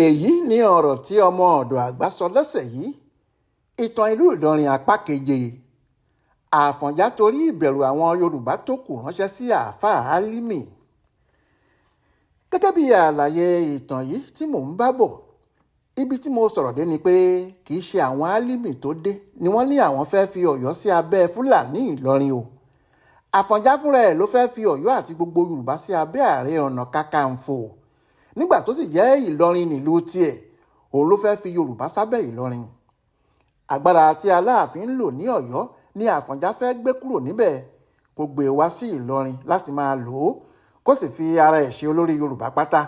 èyí ni ọ̀rọ̀ tí Ọmọọdọagba sọ lọ́sẹ̀ yìí. Ìtàn ìlú Ìlọrin apá keje. Àfọ̀njá torí ìbẹ̀rù àwọn Yorùbá tó kù ránṣẹ́ sí àáfàá Álímì. Gẹ́gẹ́ bí àlàyé ìtàn yìí tí mò ń bá bọ̀, ibi tí mo sọ̀rọ̀ dé ni pé kì í ṣe àwọn Álímì tó dé ni wọ́n ní àwọn fẹ́ fi Ọ̀yọ́ sí abẹ́ Fúlàní Ìlọrin o. Àfọ̀njá fúnra ẹ̀ ló fẹ́ fi Ọ̀yọ́ àti gbogbo Yorùbá sí abẹ́ Ààrẹ Ọ̀nà Kakanfò. Nígbà tó sì jẹ́ Ìlọrin nílùú tiẹ̀, òun ló fẹ́ fi Yorùbá sábẹ́ Ìlọrin. Agbára tí Aláàfin ń lò ní Ọ̀yọ́ ni Àfọ̀njá fẹ́ gbé kúrò níbẹ̀, kó gbé wá sí Ìlọrin láti máa lò ó, kó sì fi ara ẹ̀ ṣe olórí Yorùbá pátá.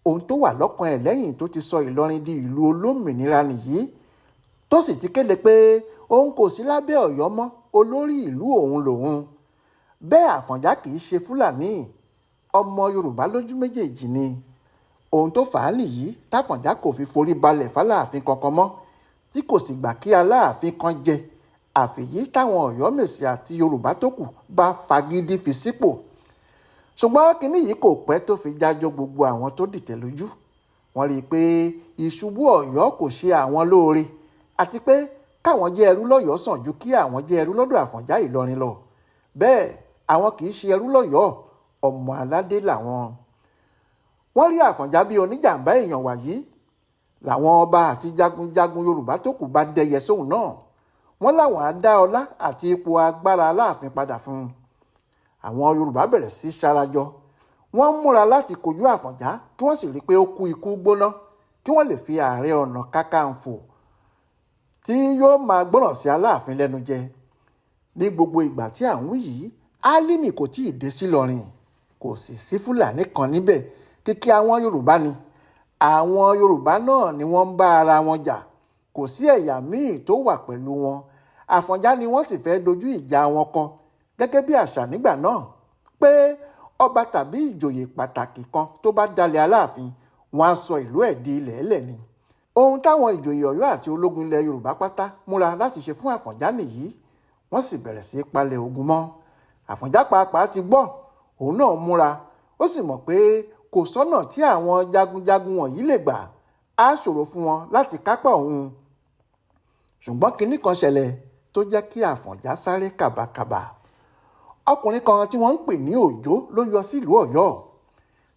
Ohun tó wà lọ́kàn ẹ̀ lẹ́yìn tó ti sọ Ìlọrin di ìlú olómìnira nìyí, tó sì ti kéde pé òun kò sí lábẹ́ Ọ̀yọ́ mọ́, olórí ìlú òun lòun. Bẹ́ẹ̀ Àfọ̀njá kì í ṣe Fúlàní, ọmọ Yorùbá lójú méjèèjì ni. Ohun tó fà á nìyí táfọ̀njá kò fi forí balẹ̀ f'Aláàfin kankan mọ́, tí kò sì gbà kí Aláàfin kan jẹ, àfìyí táwọn Ọ̀yọ́mèsì àti Yorùbá tó kù bá fagídí fi sípò. Ṣùgbọ́n kinní yìí kò pẹ́ tó fi jájọ́ gbogbo àwọn tó dìtẹ̀ lójú. Wọ́n rí i pé ìṣubú Ọ̀yọ́ kò ṣe àwọn lóore, àti pé káwọn jẹ́ ẹrú lọ́yọ̀ọ́ sàn ju kí àwọn jẹ́ ẹrú lọ́dọ̀ Àfọ̀njá Ìlọrin lọ. Bẹ́ẹ̀ àwọn kì í ṣe ẹrú lọ́yọ̀ọ́, ọmọ aládé làwọn. Wọ́n rí Àfọ̀njá bí oníjàmbá èèyàn wàyí làwọn ọba àti jagunjagun Yorùbá tó kù bá dẹyẹ sóhun náà. Wọ́n láwọn á dá ọlá àti ipò agbára Aláàfin padà fún un. Àwọn Yorùbá bẹ̀rẹ̀ sí ṣarajọ. Wọ́n ń múra láti kojú Àfọ̀njá kí wọ́n sì rí i pé ó kú ikú gbóná, kí wọ́n lè fi Ààrẹ Ọ̀nà Kakanfò tí yóò máa gbọ́ràn sí Aláàfin lẹ́nu jẹ. Ní gbogbo ìgbà tí à ń wí yìí, Álímì kò tí ì dé sí Ìlọrin, kò sì sí Fúlàní kan níbẹ̀. Kíkí àwọn Yorùbá ni. Àwọn Yorùbá náà ni wọ́n ń bá ara wọn jà, kò sí ẹ̀yà míì tó wà pẹ̀lú wọn. Àfọ̀njá ni wọ́n sì fẹ́ dojú ìjà wọn kọ, gẹ́gẹ́ bí àṣà nígbà náà, pé ọba tàbí ìjòyè pàtàkì kan tó bá dalẹ̀ Aláàfin, wọ́n á sọ ìlú ẹ̀ di ilẹ̀ ẹlẹ̀ ni. Ohun táwọn ìjòyè Ọ̀yọ́ àti ológun ilẹ̀ Yorùbá pátá múra láti ṣe fún Àfọ̀njá nìyí. Wọ́n sì bẹ̀rẹ̀ sí palẹ̀ ogun mọ́. Àfọ̀njá pàápàá ti gbọ́, òun náà múra, ó sì mọ̀ pé kò sọ́nà tí àwọn jagunjagun wọ̀nyí lè gbà, á ṣòro fún wọn láti kápá òun. Ṣùgbọ́n kinní kan ṣẹlẹ̀ tó jẹ́ kí Àfọ̀njá sáré kàbàkàbà. Ọkùnrin kan tí wọ́n ń pè ní Òjó ló yọ sílùú Ọ̀yọ́.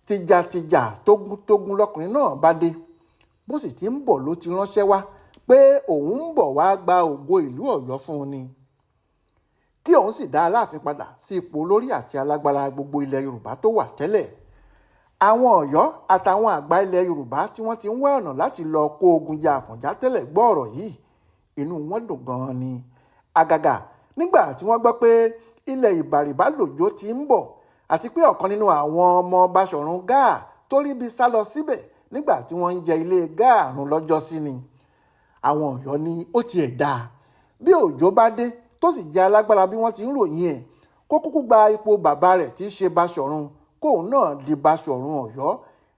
Tìjàtìjà tógun lọkùnrin náà bá dé. Bó sì ti ń bọ̀ ló ti ránṣẹ́ wá pé òun ń bọ̀ wá gba ògo ìlú Ọ̀yọ́ fún un ni, kí òun sì dá Aláàfin padà sí ipò olórí àti alágbára gbogbo ilẹ̀ Yorùbá tó wà tẹ́lẹ̀. Àwọn Ọ̀yọ́ àtàwọn àgbà ilẹ̀ Yorùbá tí wọ́n ti ń wá ọ̀nà láti lọ kó ogun ja Àfọ̀njá tẹ́lẹ̀ gbọ́ ọ̀rọ̀ yìí, inú wọn dùn gan-an ni. Àgàgà nígbà tí wọ́n gbọ́ pé ilẹ̀ Ìbàrìbá lòjó ti ń bọ̀, àti pé ọ̀kan nínú àwọn ọmọ Baṣọ̀run Gáà tó ríbi sá lọ síbẹ̀ nígbà tí wọ́n ń jẹ ilé Gáà run lọ́jọ́sí ni. Àwọn Ọ̀yọ́ ní ó tiẹ̀ dáa bí Òjó bá dé tó sì jẹ́ alágbára bí wọ́n ti ń ròyìn ẹ̀, kó kúkú gba ipò bàbá rẹ̀ tí í ṣe Baṣọ̀run, kóun náà di Baṣọ̀run Ọ̀yọ́.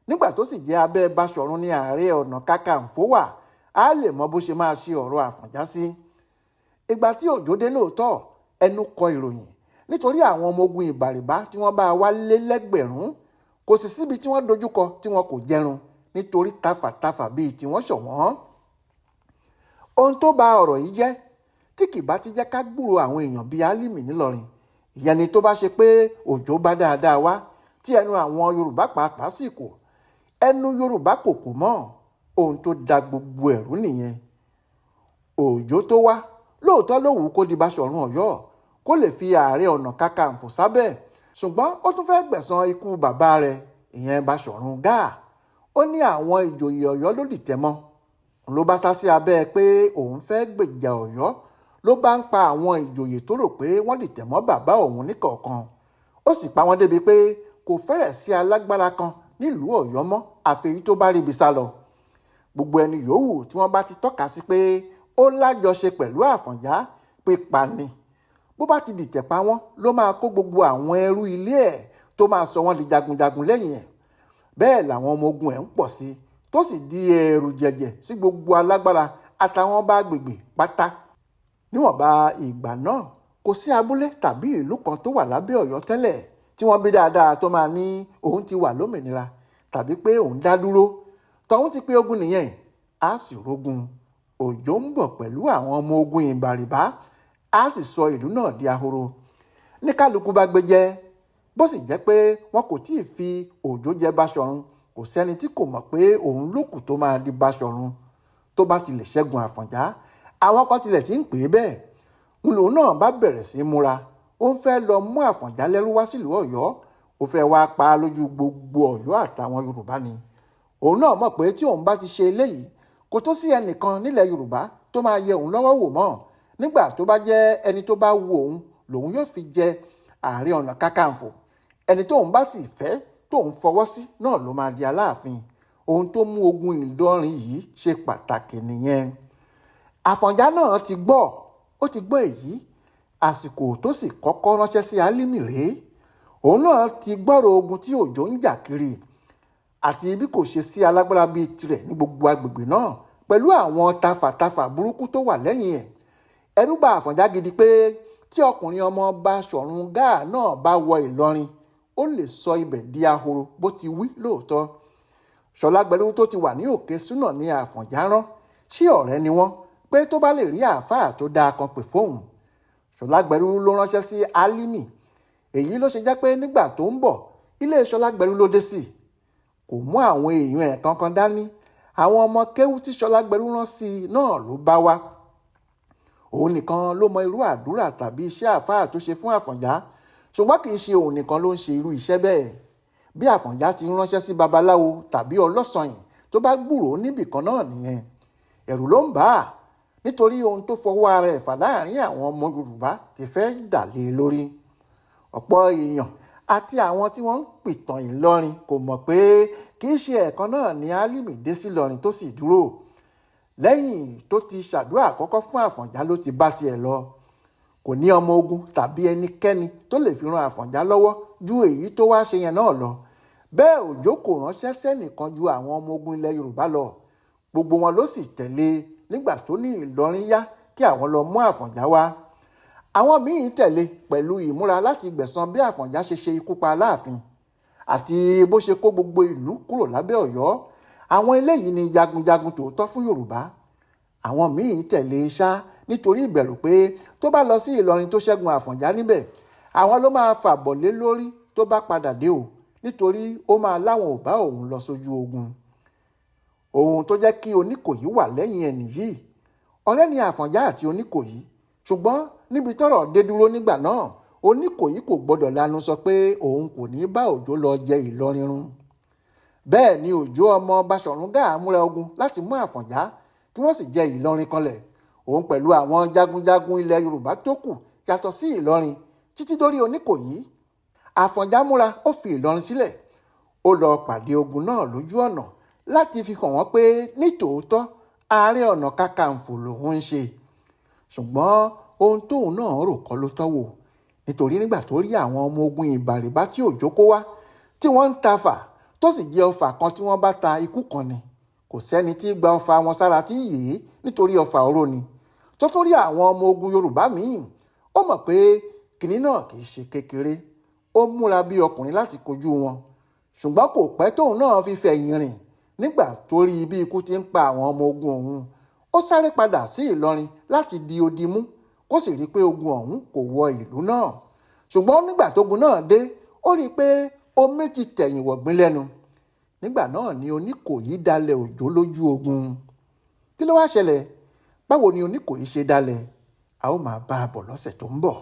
Nígbà tó sì jẹ́ abẹ́ Baṣọ̀run ní Ààrẹ Ọ̀nà Kakanfò wà, á lè mọ bó ṣe máa ṣe ọ̀rọ̀ Àfọ̀njá sí. Ìgbà tí Òjó dé lóòótọ́, ẹnu kọ ìròyìn, nítorí àwọn ọmọ ogun Ìbàrìbá tí wọ́n bá wá lé lẹ́gbẹ̀rún. Kò sì síbi tí wọ́n dojúkọ tí wọn kò jẹrun, nítorí tafàtafà bíi tí wọ́n ṣọ̀wọ́n. Ohun tó ba ọ̀rọ̀ yìí jẹ́, tí kì bá ti jẹ́ ká gbúrò àwọn èèyàn bíi Álímì nílọrin, ìyẹn ni tó bá ṣe pé Òjó bá dáadáa wá, tí ẹnu àwọn Yorùbá pàápàá sì kò, ẹnu Yorùbá kò kò mọ́. Ohun tó da gbogbo ẹ̀rú nìyẹn. Òjó tó wá lóòótọ́ ló wù kó di Baṣọ̀run Ọ̀yọ́, kó lè fi Ààrẹ Ọ̀nà Kakanfò sábẹ́. Ṣùgbọ́n ó tún fẹ́ gbẹ̀san ikú bàbá rẹ̀, ìyẹn Baṣọ̀run Gáà. Ó ní àwọn ìjòyè Ọ̀yọ́ ló dìtẹ̀ mọ́. Ló bá sá sí abẹ́ pé òun fẹ́ gbèjà Ọ̀yọ́, ló bá ń pa àwọn ìjòyè tó rò pé wọ́n dìtẹ̀ mọ́ bàbá òun níkọ̀ọ̀kan. Ó sì pa wọ́n débi pé kò fẹ́rẹ̀ sí alágbára kan nílùú Ọ̀yọ́ mọ́ àfẹ́yí tó bá ríbi sá lọ. Gbogbo ẹni yòówù tí wọ́n bá ti tọ́ka sí pé ó lájọṣe pẹ̀lú Àfọ̀njá, pípa ni. Bó bá ti dìtẹ̀ pa wọ́n, ló máa kó gbogbo àwọn ẹrú ilé ẹ̀ tó máa sọ wọ́n di jagunjagun lẹ́yìn ẹ̀. Bẹ́ẹ̀ làwọn ọmọ ogun ẹ̀ ń pọ̀ sí, tó sì di ẹ̀rù jẹ̀jẹ̀ sí gbogbo alágbára àtàwọn bá gbègbè pátá. Níwọ̀nba ìgbà náà, kò sí abúlé tàbí ìlú kan tó wà lábẹ́ Ọ̀yọ́ tẹ́lẹ̀ tí wọ́n bí dáadáa tó máa ní òun ti wà lómìnira, tàbí pé òun dá dúró. tọ̀hún ti pé ogun nìyẹn á sì rógun. Òjò ń bọ̀ pẹ̀lú àwọn ọmọ ogun ìbàrìbá á sì sọ ìlú náà di ahoro. Ní kálukú bá gbé jẹ́, bó sì jẹ́ pé wọn kò tí ì fi Òjó jẹ Báṣọ̀run, kò sẹ́ni tí kò mọ̀ pé òun lókù tó máa di Báṣọ̀run tó bá ti lè ṣẹ́gun Àfọ̀njá. Àwọn kan tilẹ̀ ti ń pè é bẹ́ẹ̀. Lòun náà bá bẹ̀rẹ̀ sí í múra. Ó ń fẹ́ lọ mú Àfọ̀njá lẹ́rú wá sílùú Ọ̀yọ́. Ó fẹ́ wá pa á lójú gbogbo Ọ̀yọ́ àtàwọn Yorùbá ni. Òun náà mọ̀ pé tí òun bá ti ṣe eléyìí, kò tó sí ẹnìkan nílẹ̀ Yorùbá tó máa yẹ òun lọ́wọ́ wò mọ́. Nígbà tó bá jẹ́ ẹni tó bá wu òun lòun yóò fi jẹ Ààrẹ Ọ̀nà Kakanfò. Ẹni tóun bá sì fẹ́ tóun fọwọ́ sí náà ló máa di Aláàfin. Ohun tó mú ogun Ìlọrin yìí ṣe pàtàkì nìyẹn. Àfọ̀njá náà ti gbọ́, ó ti gbọ́ èyí. Àsìkò tó sì kọ́kọ́ ránṣẹ́ sí Álímì rèé. Òun náà ti gbọ́rọ̀ ogun tí Òjó ń jà kiri, àti bí kò ṣe sí alágbára bíi tirẹ̀ ní gbogbo agbègbè náà, pẹ̀lú àwọn tafàtafà burúkú tó wà lẹ́yìn ẹ̀. Ẹ̀rù bà Àfọ̀njá gidi pé tí ọkùnrin ọmọ Báṣọ̀run Gáà náà bá wọ Ìlọrin, ó lè sọ ibẹ̀ di ahoro bó ti wí lóòótọ́. Ṣọlágbẹrú tó ti wà ní Òkè Súnà ní Àfọ̀njá rán, sí ọ̀rẹ́ ni wọ́n, pé tó bá lè rí àáfàá tó dáa kan pè fóun. Ṣọlágbẹrú ló ránṣẹ́ sí Álímì. Èyí ló ṣe jẹ́ pé nígbà tó ń bọ̀, ilé Ṣọlágbẹrú ló dé sí. Kò mú àwọn èèyàn ẹ̀ kankan dání. Àwọn ọmọ kéwú tí Ṣọlágbẹrú rán sí i náà ló bá wá. Òun nìkan ló mọ irú àdúrà tàbí iṣẹ́ àáfàá tó ṣe fún Àfọ̀njá, ṣùgbọ́n kì í ṣe òun nìkan ló ń ṣe irú iṣẹ́ bẹ́ẹ̀. Bí Àfọ̀njá ti ránṣẹ́ sí babaláwo tàbí ọlọ́sanyìn tó bá gbúròó níbìkan náà nìyẹn. Ẹ̀rù ló ń bà á, nítorí ohun tó fọwọ́ ara ẹ̀ fà láàrin àwọn ọmọ Yorùbá ti fẹ́ dà lé e lórí. Ọ̀pọ̀ èèyàn àti àwọn tí wọ́n ń pìtàn Ìlọrin kò mọ̀ pé kì í ṣe ẹ̀ẹ̀kan náà ni Álímì dé sí Ìlọrin tó sì dúró. Lẹ́yìn tó ti ṣàdúrà àkọ́kọ́ fún Àfọ̀njá ló ti bá tiẹ̀ lọ. Kò ní ọmọ ogun tàbí ẹnikẹ́ni tó lè fi ran Àfọ̀njá lọ́wọ́ ju èyí tó wá ṣe yẹn náà lọ. Bẹ́ẹ̀ Òjó kò ránṣẹ́ sẹ́nìkan ju àwọn ọmọ ogun ilẹ̀ Yorùbá lọ. Gbogbo wọn ló sì tẹ̀lé nígbà tó ní Ìlọrin yá kí àwọn lọ mú Àfọ̀njá wá. Àwọn míín tẹ̀lé pẹ̀lú ìmúra láti gbẹ̀san bí Àfọ̀njá ṣe ṣe ikú pa Aláàfin àti bó ṣe kó gbogbo ìlú kúrò lábẹ́ Ọ̀yọ́. Àwọn eléyìí ni jagunjagun tòótọ́ fún Yorùbá. Àwọn míín tẹ̀lé ṣá nítorí ìbẹ̀rù pé tó bá lọ sí Ìlọrin tó ṣẹ́gun Àfọ̀njá níbẹ̀, àwọn ló máa fàbọ̀ lé lórí tó bá padà dé o, nítorí ó máa láwọn ò bá òun lọ sójú ogun. Ohun tó jẹ́ kí Oníkòyí wà lẹ́yìn ẹ̀ nìyí. Ọ̀rẹ́ ni Àfọ̀njá àti Oníkòyí, ṣùgbọ́n níbi tọ́rọ̀ dé dúró nígbà náà, Oníkòyí kò gbọdọ̀ lanu sọ pé òun kò ní bá Òjó lọ jẹ Ìlọrin run. Bẹ́ẹ̀ ni Òjó ọmọ Báṣọ̀run Gáà múra ogun láti mú Àfọ̀njá kí wọ́n sì jẹ Ìlọrin kanlẹ̀. Òun pẹ̀lú àwọn jagunjagun ilẹ̀ Yorùbá tó kù yàtọ̀ sí Ìlọrin títí dórí Oníkòyí. Àfọ̀njá múra, ó fi Ìlọrin sílẹ̀. Ó lọ pàdé ogun náà lójú ọ̀nà láti fi hàn wọ́n pé nítòótọ́ Ààrẹ Ọ̀nà Kakanfò lòun ń ṣe. Ṣùgbọ́n ohun tóun náà rò kọ́ ló tọ́wò, nítorí nígbà tó rí àwọn ọmọ ogun ìbàrìbá tí Òjó kó wá tí wọ́n ń tafà tó sì jẹ́ ọfà kan tí wọ́n bá ta ikú kan ni. Kò sẹ́ni tí gba ọfà wọn sára tí yèé nítorí ọfà oró ni. Tó tún rí àwọn ọmọ ogun Yorùbá míì, ó mọ̀ pé kìnní náà kì í ṣe kékeré. Ó múra bí ọkùnrin láti kojú wọn. Ṣùgbọ́n kò pẹ́ tóun náà fi fẹ̀yìn rìn. Nígbà tó rí bí ikú ti ń pa àwọn ọmọ ogun òun, ó sáré padà sí Ìlọrin láti di odi mú kó sì rí pé ogun ọ̀hún kò wọ ìlú náà. Ṣùgbọ́n nígbà tógun náà dé, ó rí pé omi ti tẹ̀yìn wọ̀gbìn lẹ́nu. Nígbà náà ni Oníkòyí dalẹ̀ Òjó lójú ogun. Kí ló wá ṣẹlẹ̀? Báwo ni Oníkòyí ṣe dalẹ̀? A ó máa bá a bọ̀ lọ́sẹ̀ tó ń bọ̀.